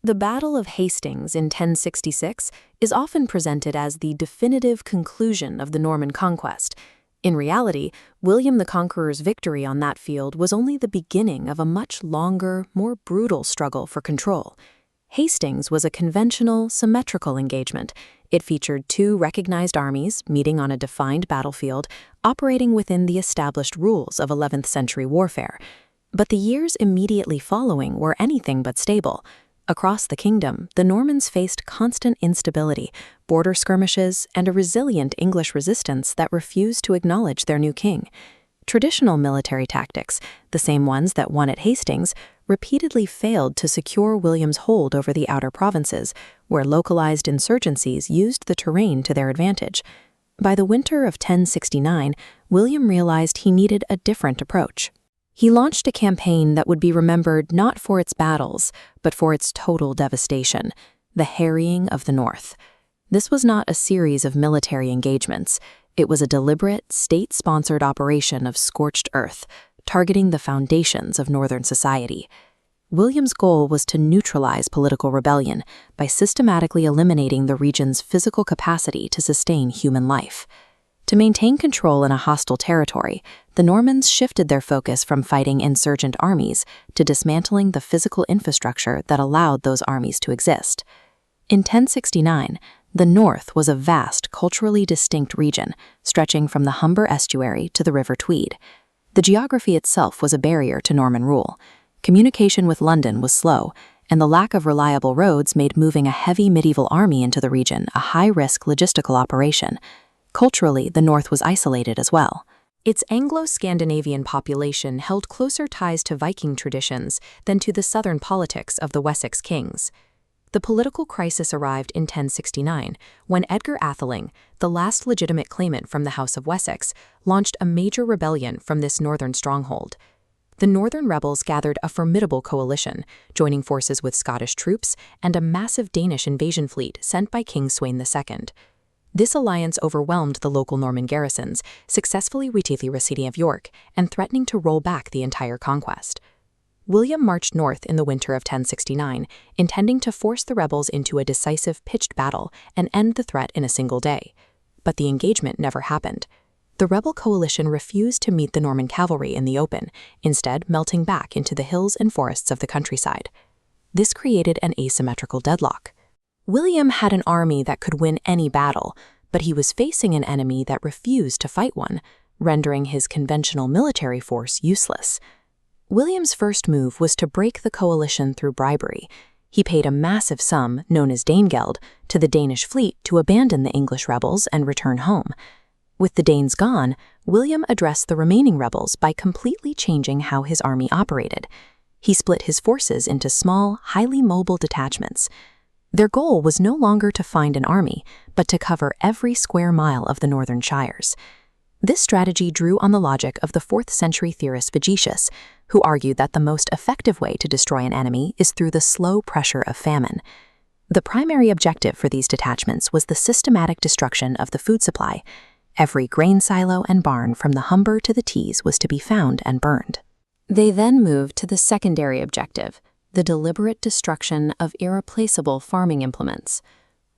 The Battle of Hastings in 1066 is often presented as the definitive conclusion of the Norman conquest. In reality, William the Conqueror's victory on that field was only the beginning of a much longer, more brutal struggle for control. Hastings was a conventional, symmetrical engagement. It featured two recognized armies meeting on a defined battlefield, operating within the established rules of 11th century warfare. But the years immediately following were anything but stable. Across the kingdom, the Normans faced constant instability, border skirmishes, and a resilient English resistance that refused to acknowledge their new king. Traditional military tactics, the same ones that won at Hastings, repeatedly failed to secure William's hold over the outer provinces, where localized insurgencies used the terrain to their advantage. By the winter of 1069, William realized he needed a different approach. He launched a campaign that would be remembered not for its battles, but for its total devastation, the harrying of the North. This was not a series of military engagements. It was a deliberate, state-sponsored operation of scorched earth, targeting the foundations of Northern society. William's goal was to neutralize political rebellion by systematically eliminating the region's physical capacity to sustain human life. To maintain control in a hostile territory, the Normans shifted their focus from fighting insurgent armies to dismantling the physical infrastructure that allowed those armies to exist. In 1069, the North was a vast, culturally distinct region, stretching from the Humber estuary to the River Tweed. The geography itself was a barrier to Norman rule. Communication with London was slow, and the lack of reliable roads made moving a heavy medieval army into the region a high-risk logistical operation. Culturally, the North was isolated as well. Its Anglo-Scandinavian population held closer ties to Viking traditions than to the southern politics of the Wessex kings. The political crisis arrived in 1069, when Edgar Atheling, the last legitimate claimant from the House of Wessex, launched a major rebellion from this northern stronghold. The northern rebels gathered a formidable coalition, joining forces with Scottish troops and a massive Danish invasion fleet sent by King Sweyn II. This alliance overwhelmed the local Norman garrisons, successfully retaining the city of York and threatening to roll back the entire conquest. William marched north in the winter of 1069, intending to force the rebels into a decisive pitched battle and end the threat in a single day. But the engagement never happened. The rebel coalition refused to meet the Norman cavalry in the open, instead melting back into the hills and forests of the countryside. This created an asymmetrical deadlock. William had an army that could win any battle, but he was facing an enemy that refused to fight one, rendering his conventional military force useless. William's first move was to break the coalition through bribery. He paid a massive sum, known as Danegeld, to the Danish fleet to abandon the English rebels and return home. With the Danes gone, William addressed the remaining rebels by completely changing how his army operated. He split his forces into small, highly mobile detachments. Their goal was no longer to find an army, but to cover every square mile of the northern shires. This strategy drew on the logic of the 4th century theorist Vegetius, who argued that the most effective way to destroy an enemy is through the slow pressure of famine. The primary objective for these detachments was the systematic destruction of the food supply. Every grain silo and barn from the Humber to the Tees was to be found and burned. They then moved to the secondary objective, the deliberate destruction of irreplaceable farming implements.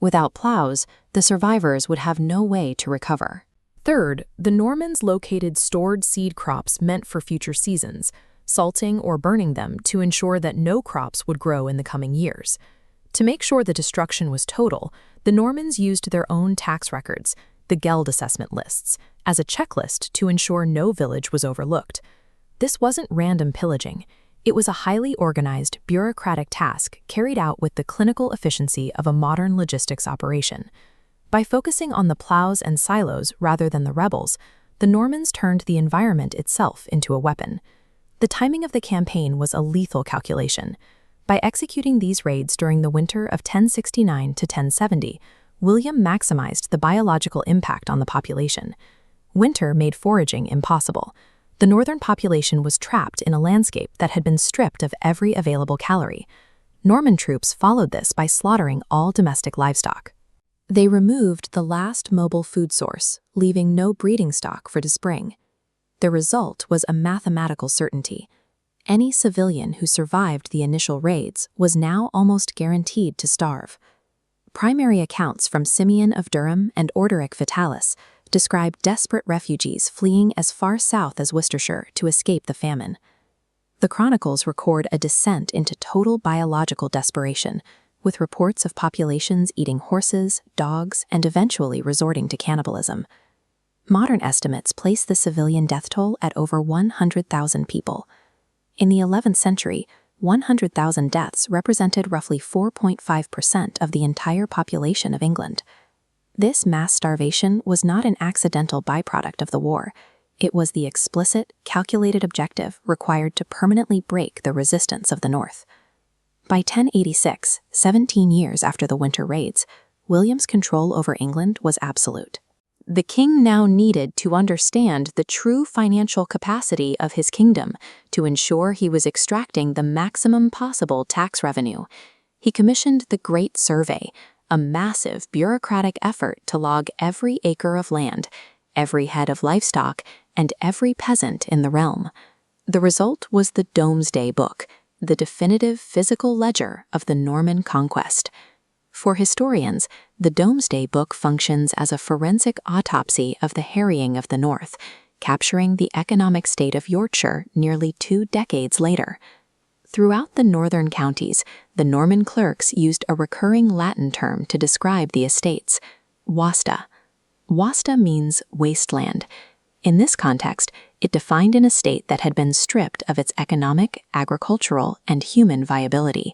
Without plows, the survivors would have no way to recover. Third, the Normans located stored seed crops meant for future seasons, salting or burning them to ensure that no crops would grow in the coming years. To make sure the destruction was total, the Normans used their own tax records, the Geld assessment lists, as a checklist to ensure no village was overlooked. This wasn't random pillaging. It was a highly organized, bureaucratic task carried out with the clinical efficiency of a modern logistics operation. By focusing on the plows and silos rather than the rebels, the Normans turned the environment itself into a weapon. The timing of the campaign was a lethal calculation. By executing these raids during the winter of 1069 to 1070, William maximized the biological impact on the population. Winter made foraging impossible. The northern population was trapped in a landscape that had been stripped of every available calorie. Norman troops followed this by slaughtering all domestic livestock. They removed the last mobile food source, leaving no breeding stock for the spring. The result was a mathematical certainty. Any civilian who survived the initial raids was now almost guaranteed to starve. Primary accounts from Simeon of Durham and Orderic Vitalis describe desperate refugees fleeing as far south as Worcestershire to escape the famine. The chronicles record a descent into total biological desperation, with reports of populations eating horses, dogs, and eventually resorting to cannibalism. Modern estimates place the civilian death toll at over 100,000 people. In the 11th century, 100,000 deaths represented roughly 4.5% of the entire population of England. This mass starvation was not an accidental byproduct of the war. It was the explicit, calculated objective required to permanently break the resistance of the North. By 1086, 17 years after the winter raids, William's control over England was absolute. The king now needed to understand the true financial capacity of his kingdom to ensure he was extracting the maximum possible tax revenue. He commissioned the Great Survey, a massive bureaucratic effort to log every acre of land, every head of livestock, and every peasant in the realm. The result was the Domesday Book, the definitive physical ledger of the Norman conquest. For historians, the Domesday Book functions as a forensic autopsy of the harrying of the North, capturing the economic state of Yorkshire nearly 2 decades later. Throughout the northern counties, the Norman clerks used a recurring Latin term to describe the estates: Wasta. Wasta means wasteland. In this context, it defined an estate that had been stripped of its economic, agricultural, and human viability.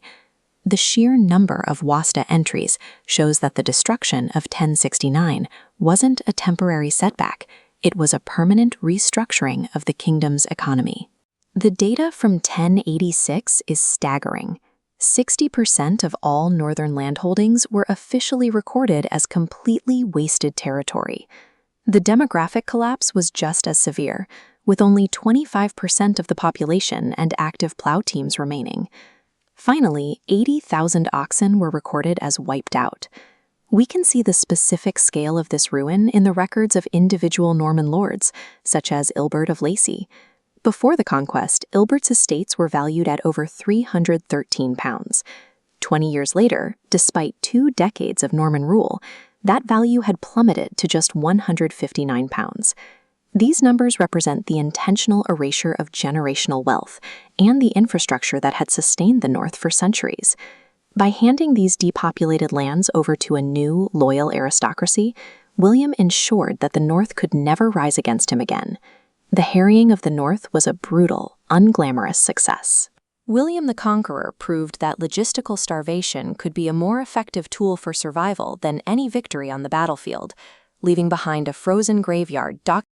The sheer number of Wasta entries shows that the destruction of 1069 wasn't a temporary setback, it was a permanent restructuring of the kingdom's economy. The data from 1086 is staggering. 60% of all northern landholdings were officially recorded as completely wasted territory. The demographic collapse was just as severe, with only 25% of the population and active plow teams remaining. Finally, 80,000 oxen were recorded as wiped out. We can see the specific scale of this ruin in the records of individual Norman lords, such as Ilbert of Lacy. Before the conquest, Ilbert's estates were valued at over £313. 20 years later, despite 2 decades of Norman rule, that value had plummeted to just £159. These numbers represent the intentional erasure of generational wealth and the infrastructure that had sustained the North for centuries. By handing these depopulated lands over to a new, loyal aristocracy, William ensured that the North could never rise against him again. The harrying of the North was a brutal, unglamorous success. William the Conqueror proved that logistical starvation could be a more effective tool for survival than any victory on the battlefield, leaving behind a frozen graveyard documented